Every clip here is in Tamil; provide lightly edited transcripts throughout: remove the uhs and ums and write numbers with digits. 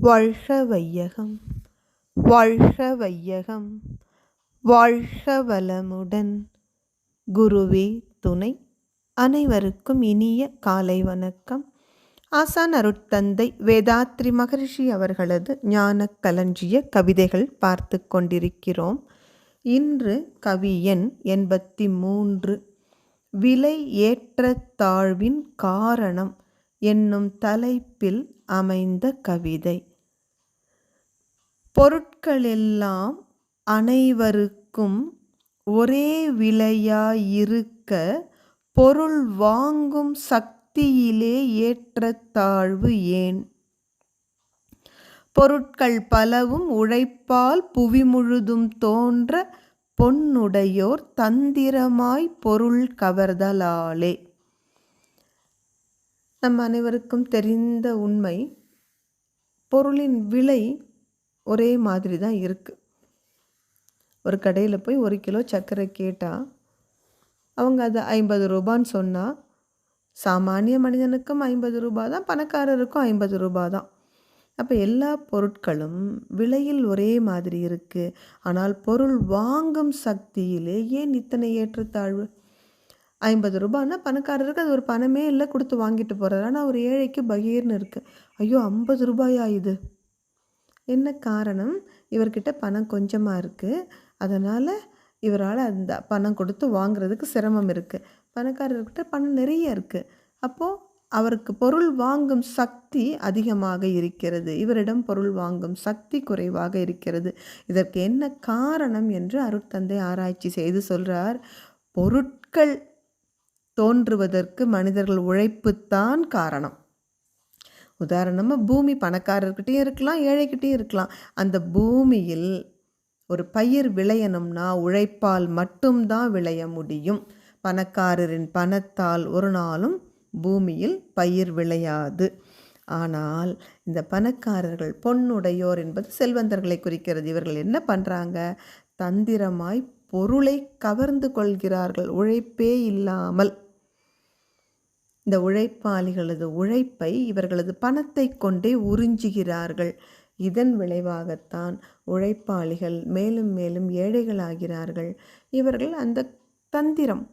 வாழ்க வையகம், வாழ்க வையகம், வாழ்க வளமுடன். குருவே துணை. அனைவருக்கும் இனிய காலை வணக்கம். ஆசான் அருட்தந்தை வேதாத்ரி மகரிஷி அவர்களது ஞான களஞ்சிய கவிதைகள் பார்த்து கொண்டிருக்கிறோம். இன்று கவி எண் 83, விலை ஏற்றத்தாழ்வின் காரணம் என்னும் தலைப்பில் அமைந்த கவிதை. பொருட்களெல்லாம் அனைவருக்கும் ஒரே விலையாயிருக்க, பொருள் வாங்கும் சக்தியிலே ஏற்றத்தாழ்வு ஏன்? பொருட்கள் பலவும் உழைப்பால் புவி முழுதும் தோன்ற, பொன்னுடையோர் தந்திரமாய் பொருள் கவர்தலாலே. நம் அனைவருக்கும் தெரிந்த உண்மை, பொருளின் விலை ஒரே மாதிரி தான் இருக்குது. ஒரு கடையில் போய் 1 கிலோ சர்க்கரை கேட்டால் அவங்க அது 50 ரூபான்னு சொன்னால், சாமானிய மனிதனுக்கும் 50 ரூபா தான், பணக்காரருக்கும் 50 ரூபா தான். அப்போ எல்லா பொருட்களும் விலையில் ஒரே மாதிரி இருக்குது. ஆனால் பொருள் வாங்கும் சக்தியிலே ஏன் இத்தனை ஏற்றத்தாழ்வு? 50 ரூபான்னா பணக்காரருக்கு அது ஒரு பணமே இல்லை, கொடுத்து வாங்கிட்டு போகிறாரு. ஆனால் ஒரு ஏழைக்கு பகீர்னு இருக்குது. ஐயோ 50 ரூபாயா இது? என்ன காரணம்? இவர்கிட்ட பணம் கொஞ்சமாக இருக்குது, அதனால் இவரால் அந்த பணம் கொடுத்து வாங்குறதுக்கு சிரமம் இருக்குது. பணக்காரர்கிட்ட பணம் நிறைய இருக்குது, அப்போது அவருக்கு பொருள் வாங்கும் சக்தி அதிகமாக இருக்கிறது, இவரிடம் பொருள் வாங்கும் சக்தி குறைவாக இருக்கிறது. இதற்கு என்ன காரணம் என்று அருட்தந்தை ஆராய்ச்சி செய்து சொல்கிறார். பொருட்கள் தோன்றுவதற்கு மனிதர்கள் உழைப்புத்தான் காரணம். உதாரணமாக பூமி பணக்காரர்கிட்டையும் இருக்கலாம், ஏழைக்கிட்டையும் இருக்கலாம். அந்த பூமியில் ஒரு பயிர் விளையணும்னா உழைப்பால் மட்டும்தான் விளைய முடியும். பணக்காரரின் பணத்தால் ஒரு நாளும் பூமியில் பயிர் விளையாது. ஆனால் இந்த பணக்காரர்கள், பொன்னுடையோர் என்பது செல்வந்தர்களை குறிக்கிறது. இவர்கள் என்ன பண்ணுறாங்க? தந்திரமாய் பொருளை கவர்ந்து கொள்கிறார்கள், உழைப்பே இல்லாமல். இந்த உழைப்பாளிகளது உழைப்பை இவர்களது பணத்தை கொண்டே உறிஞ்சுகிறார்கள். இதன் விளைவாகத்தான் உழைப்பாளிகள் மேலும் மேலும் ஏழைகளாகிறார்கள். இவர்கள் அந்த தந்திரம்,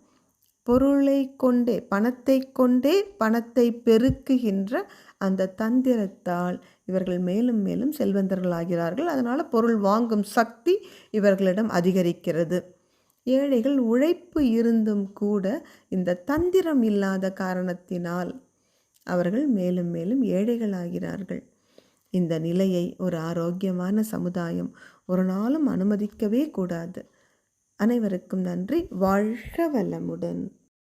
பொருளை கொண்டே, பணத்தை கொண்டே பணத்தை பெருக்குகின்ற அந்த தந்திரத்தால் இவர்கள் மேலும் மேலும் செல்வந்தர்களாகிறார்கள். அதனால் பொருள் வாங்கும் சக்தி இவர்களிடம் அதிகரிக்கிறது. ஏழைகள் உழைப்பு இருந்தும் கூட இந்த தந்திரம் இல்லாத காரணத்தினால் அவர்கள் மேலும் மேலும் ஏழைகளாகிறார்கள். இந்த நிலையை ஒரு ஆரோக்கியமான சமுதாயம் ஒரு நாளும் அனுமதிக்கவே கூடாது. அனைவருக்கும் நன்றி. வாழ்க வளமுடன்.